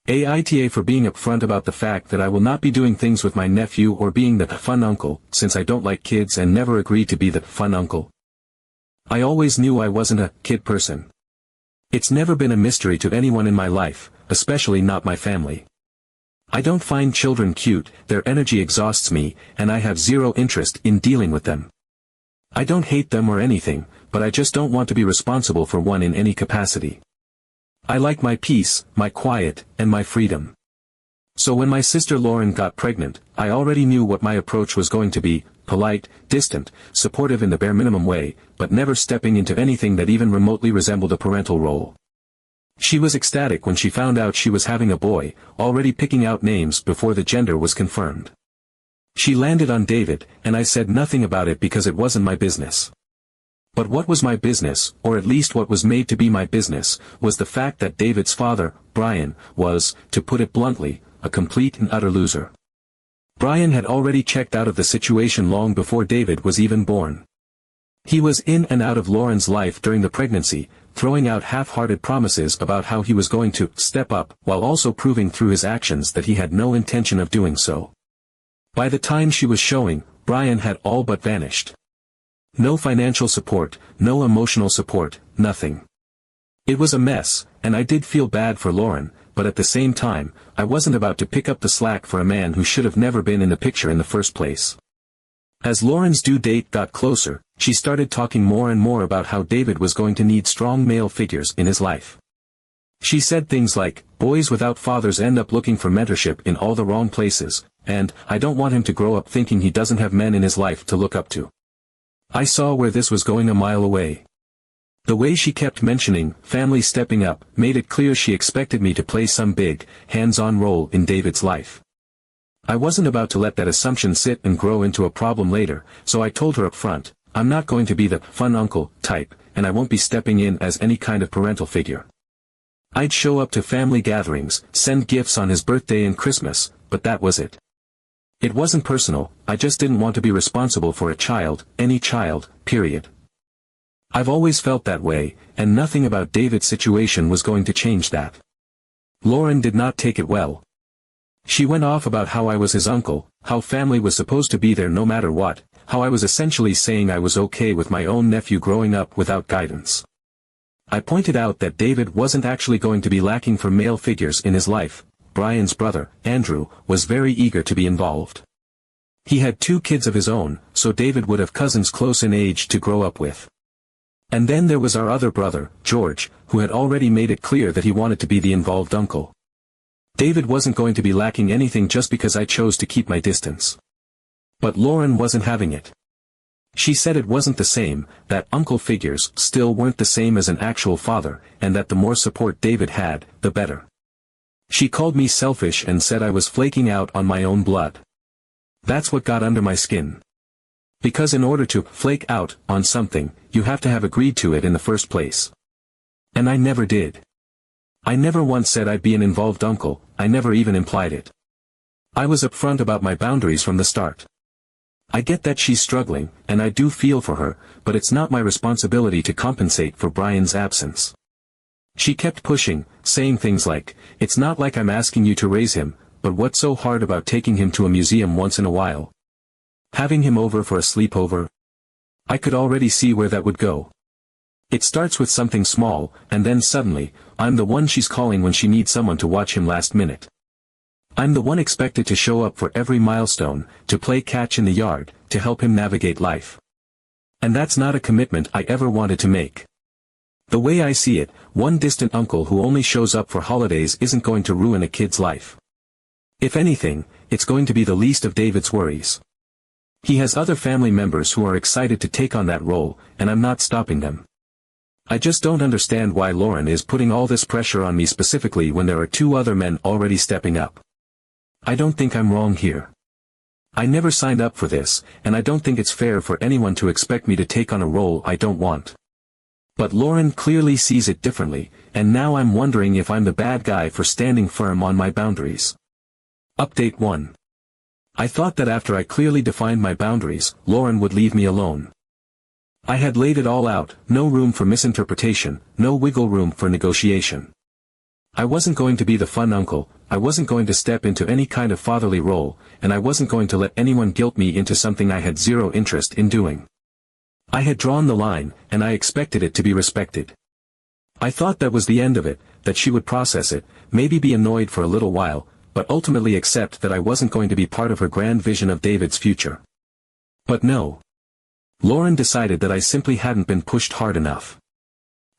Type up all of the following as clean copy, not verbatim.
AITA for being upfront about the fact that I will not be doing things with my nephew or being the fun uncle, since I don't like kids and never agreed to be the fun uncle. I always knew I wasn't a kid person. It's never been a mystery to anyone in my life, especially not my family. I don't find children cute, their energy exhausts me, and I have zero interest in dealing with them. I don't hate them or anything, but I just don't want to be responsible for one in any capacity. I like my peace, my quiet, and my freedom. So when my sister Lauren got pregnant, I already knew what my approach was going to be: polite, distant, supportive in the bare minimum way, but never stepping into anything that even remotely resembled a parental role. She was ecstatic when she found out she was having a boy, already picking out names before the gender was confirmed. She landed on David, and I said nothing about it because it wasn't my business. But what was my business, or at least what was made to be my business, was the fact that David's father, Brian, was, to put it bluntly, a complete and utter loser. Brian had already checked out of the situation long before David was even born. He was in and out of Lauren's life during the pregnancy, throwing out half-hearted promises about how he was going to step up, while also proving through his actions that he had no intention of doing so. By the time she was showing, Brian had all but vanished. No financial support, no emotional support, nothing. It was a mess, and I did feel bad for Lauren, but at the same time, I wasn't about to pick up the slack for a man who should have never been in the picture in the first place. As Lauren's due date got closer, she started talking more and more about how David was going to need strong male figures in his life. She said things like, "Boys without fathers end up looking for mentorship in all the wrong places," and, "I don't want him to grow up thinking he doesn't have men in his life to look up to." I saw where this was going a mile away. The way she kept mentioning family stepping up made it clear she expected me to play some big, hands-on role in David's life. I wasn't about to let that assumption sit and grow into a problem later, so I told her up front, "I'm not going to be the fun uncle type, and I won't be stepping in as any kind of parental figure. I'd show up to family gatherings, send gifts on his birthday and Christmas, but that was it. It wasn't personal, I just didn't want to be responsible for a child, any child, period." I've always felt that way, and nothing about David's situation was going to change that. Lauren did not take it well. She went off about how I was his uncle, how family was supposed to be there no matter what, how I was essentially saying I was okay with my own nephew growing up without guidance. I pointed out that David wasn't actually going to be lacking for male figures in his life. Brian's brother, Andrew, was very eager to be involved. He had 2 kids of his own, so David would have cousins close in age to grow up with. And then there was our other brother, George, who had already made it clear that he wanted to be the involved uncle. David wasn't going to be lacking anything just because I chose to keep my distance. But Lauren wasn't having it. She said it wasn't the same, that uncle figures still weren't the same as an actual father, and that the more support David had, the better. She called me selfish and said I was flaking out on my own blood. That's what got under my skin. Because in order to flake out on something, you have to have agreed to it in the first place. And I never did. I never once said I'd be an involved uncle, I never even implied it. I was upfront about my boundaries from the start. I get that she's struggling, and I do feel for her, but it's not my responsibility to compensate for Brian's absence. She kept pushing, saying things like, "It's not like I'm asking you to raise him, but what's so hard about taking him to a museum once in a while? Having him over for a sleepover?" I could already see where that would go. It starts with something small, and then suddenly, I'm the one she's calling when she needs someone to watch him last minute. I'm the one expected to show up for every milestone, to play catch in the yard, to help him navigate life. And that's not a commitment I ever wanted to make. The way I see it, one distant uncle who only shows up for holidays isn't going to ruin a kid's life. If anything, it's going to be the least of David's worries. He has other family members who are excited to take on that role, and I'm not stopping them. I just don't understand why Lauren is putting all this pressure on me specifically when there are 2 other men already stepping up. I don't think I'm wrong here. I never signed up for this, and I don't think it's fair for anyone to expect me to take on a role I don't want. But Lauren clearly sees it differently, and now I'm wondering if I'm the bad guy for standing firm on my boundaries. Update 1. I thought that after I clearly defined my boundaries, Lauren would leave me alone. I had laid it all out, no room for misinterpretation, no wiggle room for negotiation. I wasn't going to be the fun uncle, I wasn't going to step into any kind of fatherly role, and I wasn't going to let anyone guilt me into something I had zero interest in doing. I had drawn the line, and I expected it to be respected. I thought that was the end of it, that she would process it, maybe be annoyed for a little while, but ultimately accept that I wasn't going to be part of her grand vision of David's future. But no. Lauren decided that I simply hadn't been pushed hard enough.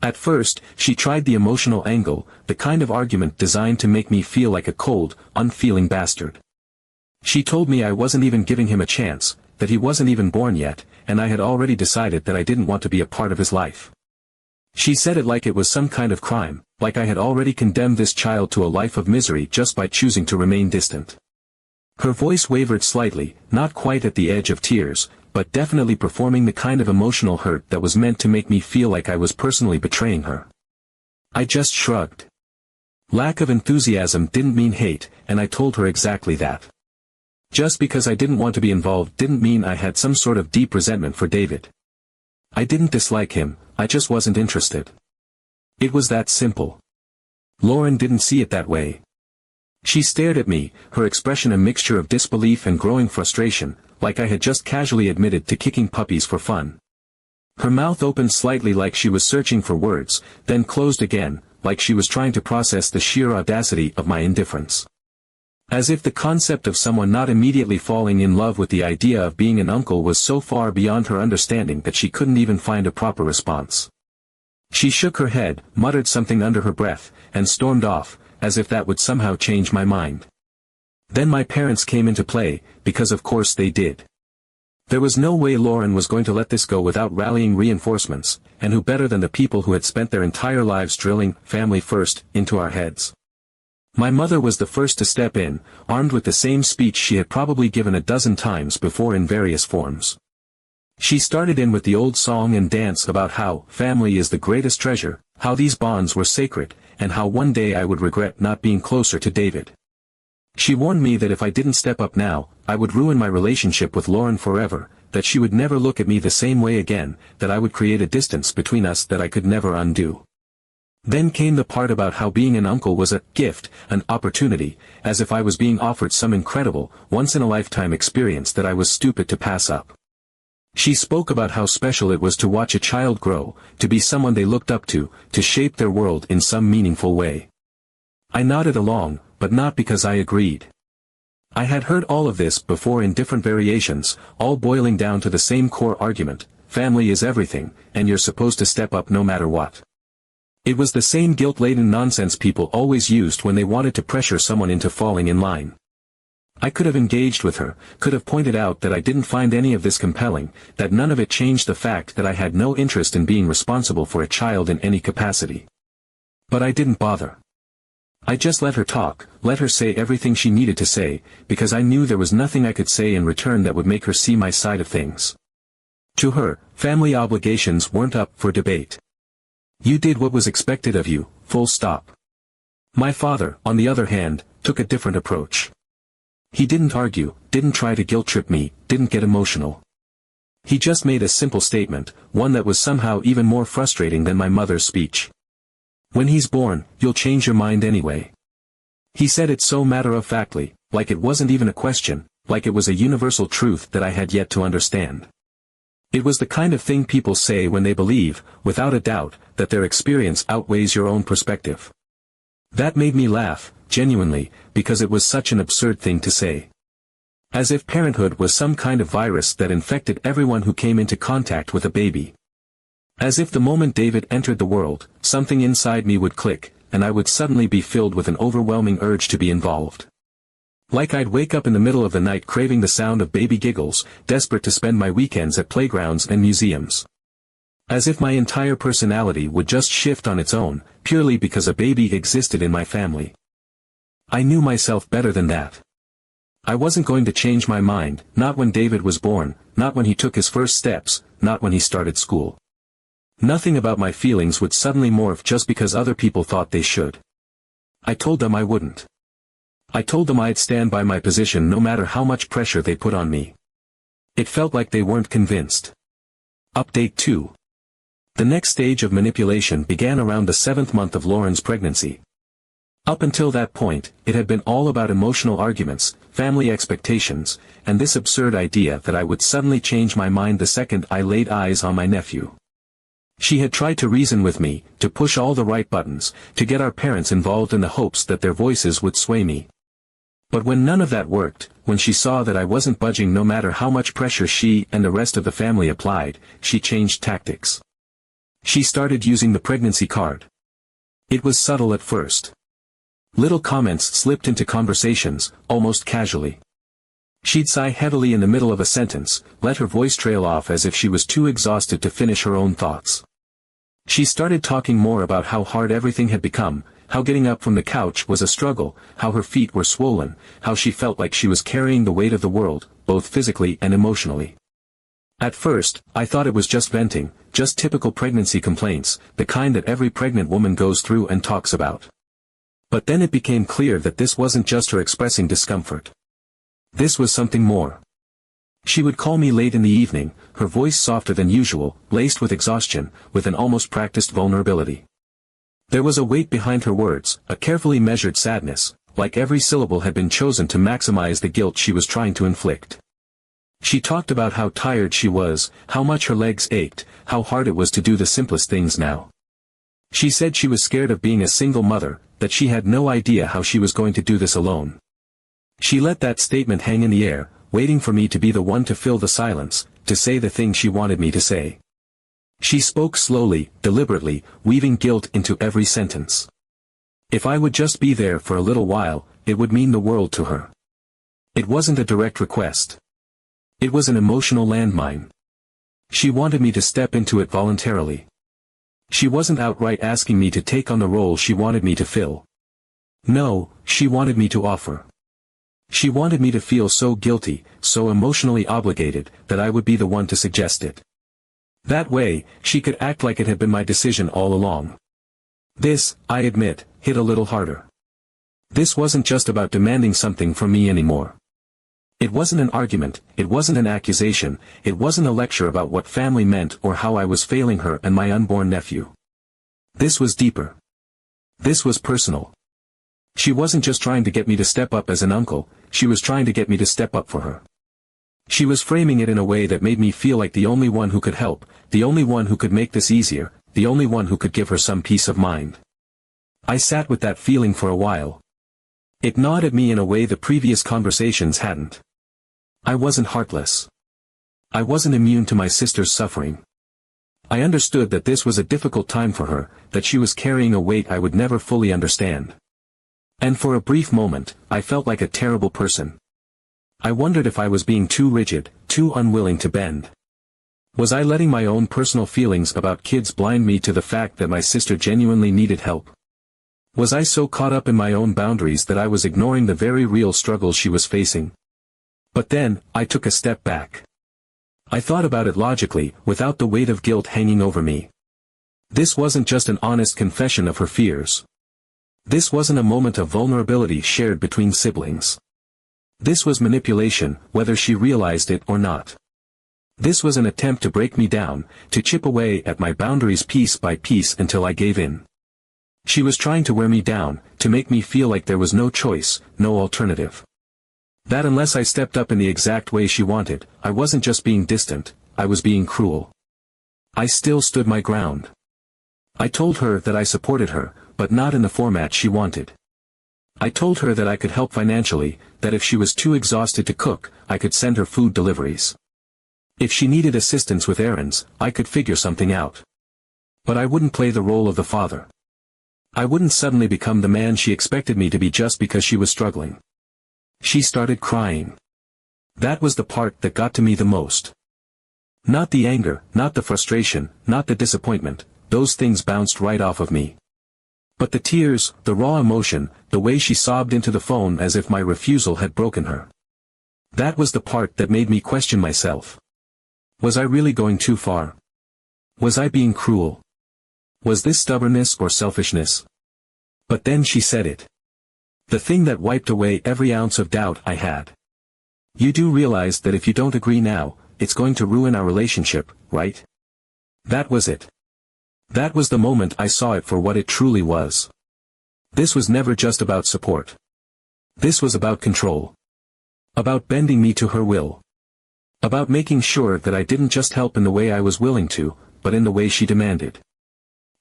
At first, she tried the emotional angle, the kind of argument designed to make me feel like a cold, unfeeling bastard. She told me I wasn't even giving him a chance, that he wasn't even born yet, and I had already decided that I didn't want to be a part of his life. She said it like it was some kind of crime, like I had already condemned this child to a life of misery just by choosing to remain distant. Her voice wavered slightly, not quite at the edge of tears, but definitely performing the kind of emotional hurt that was meant to make me feel like I was personally betraying her. I just shrugged. Lack of enthusiasm didn't mean hate, and I told her exactly that. Just because I didn't want to be involved didn't mean I had some sort of deep resentment for David. I didn't dislike him, I just wasn't interested. It was that simple. Lauren didn't see it that way. She stared at me, her expression a mixture of disbelief and growing frustration, like I had just casually admitted to kicking puppies for fun. Her mouth opened slightly like she was searching for words, then closed again, like she was trying to process the sheer audacity of my indifference. As if the concept of someone not immediately falling in love with the idea of being an uncle was so far beyond her understanding that she couldn't even find a proper response. She shook her head, muttered something under her breath, and stormed off, as if that would somehow change my mind. Then my parents came into play, because of course they did. There was no way Lauren was going to let this go without rallying reinforcements, and who better than the people who had spent their entire lives drilling "family first" into our heads. My mother was the first to step in, armed with the same speech she had probably given a dozen times before in various forms. She started in with the old song and dance about how family is the greatest treasure, how these bonds were sacred, and how one day I would regret not being closer to David. She warned me that if I didn't step up now, I would ruin my relationship with Lauren forever, that she would never look at me the same way again, that I would create a distance between us that I could never undo. Then came the part about how being an uncle was a gift, an opportunity, as if I was being offered some incredible, once-in-a-lifetime experience that I was stupid to pass up. She spoke about how special it was to watch a child grow, to be someone they looked up to shape their world in some meaningful way. I nodded along, but not because I agreed. I had heard all of this before in different variations, all boiling down to the same core argument: family is everything, and you're supposed to step up no matter what. It was the same guilt-laden nonsense people always used when they wanted to pressure someone into falling in line. I could have engaged with her, could have pointed out that I didn't find any of this compelling, that none of it changed the fact that I had no interest in being responsible for a child in any capacity. But I didn't bother. I just let her talk, let her say everything she needed to say, because I knew there was nothing I could say in return that would make her see my side of things. To her, family obligations weren't up for debate. You did what was expected of you, full stop. My father, on the other hand, took a different approach. He didn't argue, didn't try to guilt-trip me, didn't get emotional. He just made a simple statement, one that was somehow even more frustrating than my mother's speech. When he's born, you'll change your mind anyway. He said it so matter-of-factly, like it wasn't even a question, like it was a universal truth that I had yet to understand. It was the kind of thing people say when they believe, without a doubt, that their experience outweighs your own perspective. That made me laugh, genuinely, because it was such an absurd thing to say. As if parenthood was some kind of virus that infected everyone who came into contact with a baby. As if the moment David entered the world, something inside me would click, and I would suddenly be filled with an overwhelming urge to be involved. Like I'd wake up in the middle of the night craving the sound of baby giggles, desperate to spend my weekends at playgrounds and museums. As if my entire personality would just shift on its own, purely because a baby existed in my family. I knew myself better than that. I wasn't going to change my mind, not when David was born, not when he took his first steps, not when he started school. Nothing about my feelings would suddenly morph just because other people thought they should. I told them I wouldn't. I told them I'd stand by my position no matter how much pressure they put on me. It felt like they weren't convinced. Update 2. The next stage of manipulation began around the 7th month of Lauren's pregnancy. Up until that point, it had been all about emotional arguments, family expectations, and this absurd idea that I would suddenly change my mind the second I laid eyes on my nephew. She had tried to reason with me, to push all the right buttons, to get our parents involved in the hopes that their voices would sway me. But when none of that worked, when she saw that I wasn't budging no matter how much pressure she and the rest of the family applied, she changed tactics. She started using the pregnancy card. It was subtle at first. Little comments slipped into conversations, almost casually. She'd sigh heavily in the middle of a sentence, let her voice trail off as if she was too exhausted to finish her own thoughts. She started talking more about how hard everything had become, how getting up from the couch was a struggle, how her feet were swollen, how she felt like she was carrying the weight of the world, both physically and emotionally. At first, I thought it was just venting, just typical pregnancy complaints, the kind that every pregnant woman goes through and talks about. But then it became clear that this wasn't just her expressing discomfort. This was something more. She would call me late in the evening, her voice softer than usual, laced with exhaustion, with an almost practiced vulnerability. There was a weight behind her words, a carefully measured sadness, like every syllable had been chosen to maximize the guilt she was trying to inflict. She talked about how tired she was, how much her legs ached, how hard it was to do the simplest things now. She said she was scared of being a single mother, that she had no idea how she was going to do this alone. She let that statement hang in the air, waiting for me to be the one to fill the silence, to say the thing she wanted me to say. She spoke slowly, deliberately, weaving guilt into every sentence. If I would just be there for a little while, it would mean the world to her. It wasn't a direct request. It was an emotional landmine. She wanted me to step into it voluntarily. She wasn't outright asking me to take on the role she wanted me to fill. No, she wanted me to offer. She wanted me to feel so guilty, so emotionally obligated, that I would be the one to suggest it. That way, she could act like it had been my decision all along. This, I admit, hit a little harder. This wasn't just about demanding something from me anymore. It wasn't an argument, it wasn't an accusation, it wasn't a lecture about what family meant or how I was failing her and my unborn nephew. This was deeper. This was personal. She wasn't just trying to get me to step up as an uncle, she was trying to get me to step up for her. She was framing it in a way that made me feel like the only one who could help, the only one who could make this easier, the only one who could give her some peace of mind. I sat with that feeling for a while. It gnawed at me in a way the previous conversations hadn't. I wasn't heartless. I wasn't immune to my sister's suffering. I understood that this was a difficult time for her, that she was carrying a weight I would never fully understand. And for a brief moment, I felt like a terrible person. I wondered if I was being too rigid, too unwilling to bend. Was I letting my own personal feelings about kids blind me to the fact that my sister genuinely needed help? Was I so caught up in my own boundaries that I was ignoring the very real struggles she was facing? But then, I took a step back. I thought about it logically, without the weight of guilt hanging over me. This wasn't just an honest confession of her fears. This wasn't a moment of vulnerability shared between siblings. This was manipulation, whether she realized it or not. This was an attempt to break me down, to chip away at my boundaries piece by piece until I gave in. She was trying to wear me down, to make me feel like there was no choice, no alternative. That unless I stepped up in the exact way she wanted, I wasn't just being distant, I was being cruel. I still stood my ground. I told her that I supported her, but not in the format she wanted. I told her that I could help financially, that if she was too exhausted to cook, I could send her food deliveries. If she needed assistance with errands, I could figure something out. But I wouldn't play the role of the father. I wouldn't suddenly become the man she expected me to be just because she was struggling. She started crying. That was the part that got to me the most. Not the anger, not the frustration, not the disappointment, those things bounced right off of me. But the tears, the raw emotion, the way she sobbed into the phone as if my refusal had broken her. That was the part that made me question myself. Was I really going too far? Was I being cruel? Was this stubbornness or selfishness? But then she said it. The thing that wiped away every ounce of doubt I had. You do realize that if you don't agree now, it's going to ruin our relationship, right? That was it. That was the moment I saw it for what it truly was. This was never just about support. This was about control. About bending me to her will. About making sure that I didn't just help in the way I was willing to, but in the way she demanded.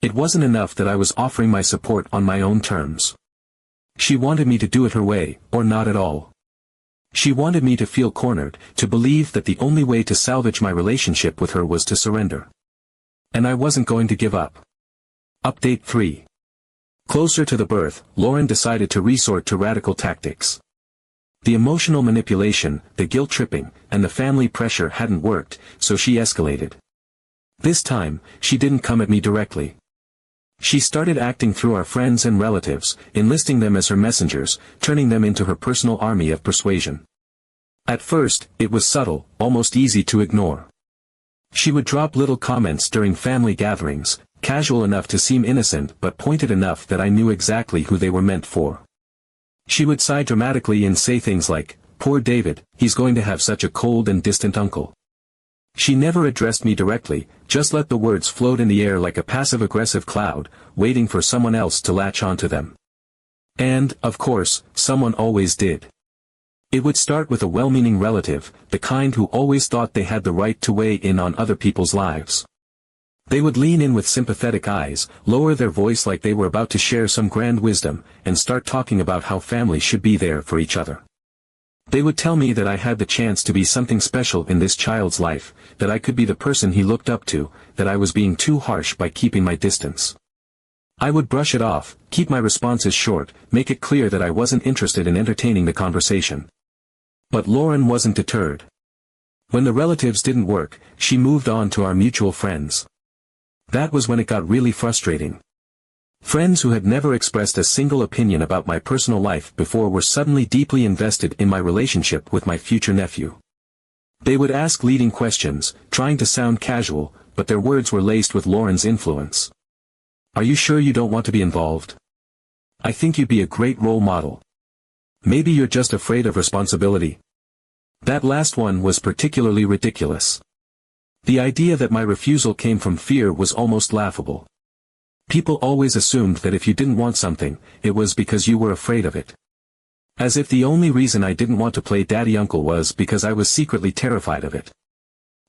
It wasn't enough that I was offering my support on my own terms. She wanted me to do it her way, or not at all. She wanted me to feel cornered, to believe that the only way to salvage my relationship with her was to surrender. And I wasn't going to give up. Update 3. Closer to the birth, Lauren decided to resort to radical tactics. The emotional manipulation, the guilt-tripping, and the family pressure hadn't worked, so she escalated. This time, she didn't come at me directly. She started acting through our friends and relatives, enlisting them as her messengers, turning them into her personal army of persuasion. At first, it was subtle, almost easy to ignore. She would drop little comments during family gatherings, casual enough to seem innocent but pointed enough that I knew exactly who they were meant for. She would sigh dramatically and say things like, "Poor David, he's going to have such a cold and distant uncle." She never addressed me directly, just let the words float in the air like a passive-aggressive cloud, waiting for someone else to latch onto them. And, of course, someone always did. It would start with a well-meaning relative, the kind who always thought they had the right to weigh in on other people's lives. They would lean in with sympathetic eyes, lower their voice like they were about to share some grand wisdom, and start talking about how families should be there for each other. They would tell me that I had the chance to be something special in this child's life, that I could be the person he looked up to, that I was being too harsh by keeping my distance. I would brush it off, keep my responses short, make it clear that I wasn't interested in entertaining the conversation. But Lauren wasn't deterred. When the relatives didn't work, she moved on to our mutual friends. That was when it got really frustrating. Friends who had never expressed a single opinion about my personal life before were suddenly deeply invested in my relationship with my future nephew. They would ask leading questions, trying to sound casual, but their words were laced with Lauren's influence. "Are you sure you don't want to be involved? I think you'd be a great role model. Maybe you're just afraid of responsibility." That last one was particularly ridiculous. The idea that my refusal came from fear was almost laughable. People always assumed that if you didn't want something, it was because you were afraid of it. As if the only reason I didn't want to play daddy-uncle was because I was secretly terrified of it.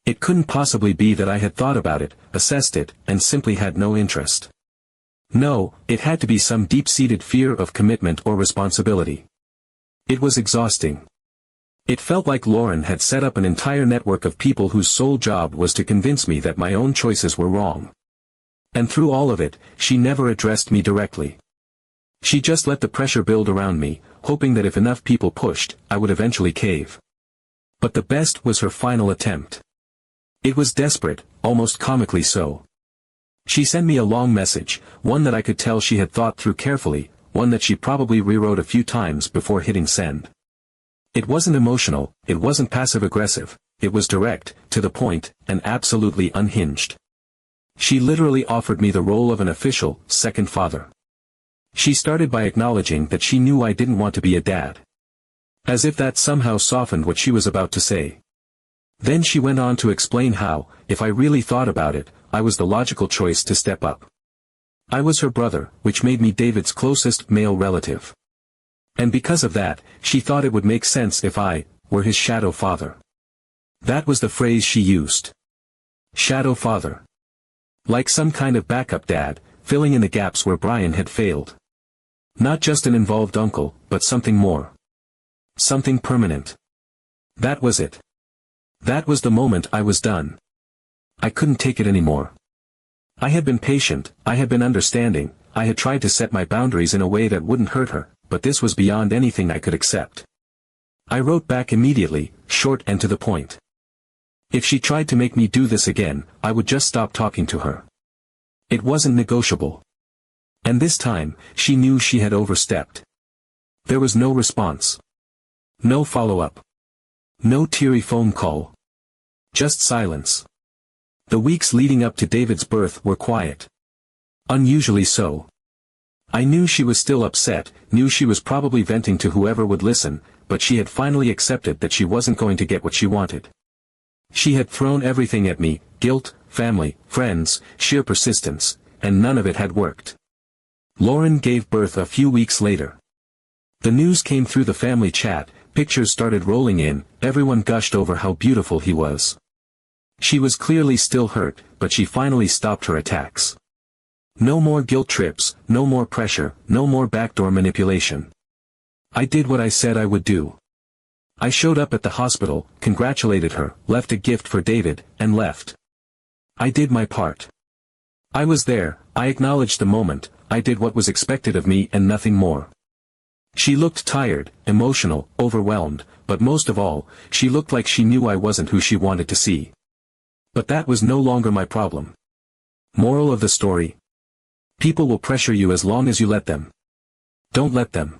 It couldn't possibly be that I had thought about it, assessed it, and simply had no interest. No, it had to be some deep-seated fear of commitment or responsibility. It was exhausting. It felt like Lauren had set up an entire network of people whose sole job was to convince me that my own choices were wrong. And through all of it, she never addressed me directly. She just let the pressure build around me, hoping that if enough people pushed, I would eventually cave. But the best was her final attempt. It was desperate, almost comically so. She sent me a long message, one that I could tell she had thought through carefully, one that she probably rewrote a few times before hitting send. It wasn't emotional, it wasn't passive-aggressive, it was direct, to the point, and absolutely unhinged. She literally offered me the role of an official, second father. She started by acknowledging that she knew I didn't want to be a dad. As if that somehow softened what she was about to say. Then she went on to explain how, if I really thought about it, I was the logical choice to step up. I was her brother, which made me David's closest male relative. And because of that, she thought it would make sense if I were his shadow father. That was the phrase she used. Shadow father. Like some kind of backup dad, filling in the gaps where Brian had failed. Not just an involved uncle, but something more. Something permanent. That was it. That was the moment I was done. I couldn't take it anymore. I had been patient, I had been understanding, I had tried to set my boundaries in a way that wouldn't hurt her, but this was beyond anything I could accept. I wrote back immediately, short and to the point. If she tried to make me do this again, I would just stop talking to her. It wasn't negotiable. And this time, she knew she had overstepped. There was no response. No follow-up. No teary phone call. Just silence. The weeks leading up to David's birth were quiet. Unusually so. I knew she was still upset, knew she was probably venting to whoever would listen, but she had finally accepted that she wasn't going to get what she wanted. She had thrown everything at me, guilt, family, friends, sheer persistence, and none of it had worked. Lauren gave birth a few weeks later. The news came through the family chat, pictures started rolling in, everyone gushed over how beautiful he was. She was clearly still hurt, but she finally stopped her attacks. No more guilt trips, no more pressure, no more backdoor manipulation. I did what I said I would do. I showed up at the hospital, congratulated her, left a gift for David, and left. I did my part. I was there, I acknowledged the moment, I did what was expected of me and nothing more. She looked tired, emotional, overwhelmed, but most of all, she looked like she knew I wasn't who she wanted to see. But that was no longer my problem. Moral of the story: people will pressure you as long as you let them. Don't let them.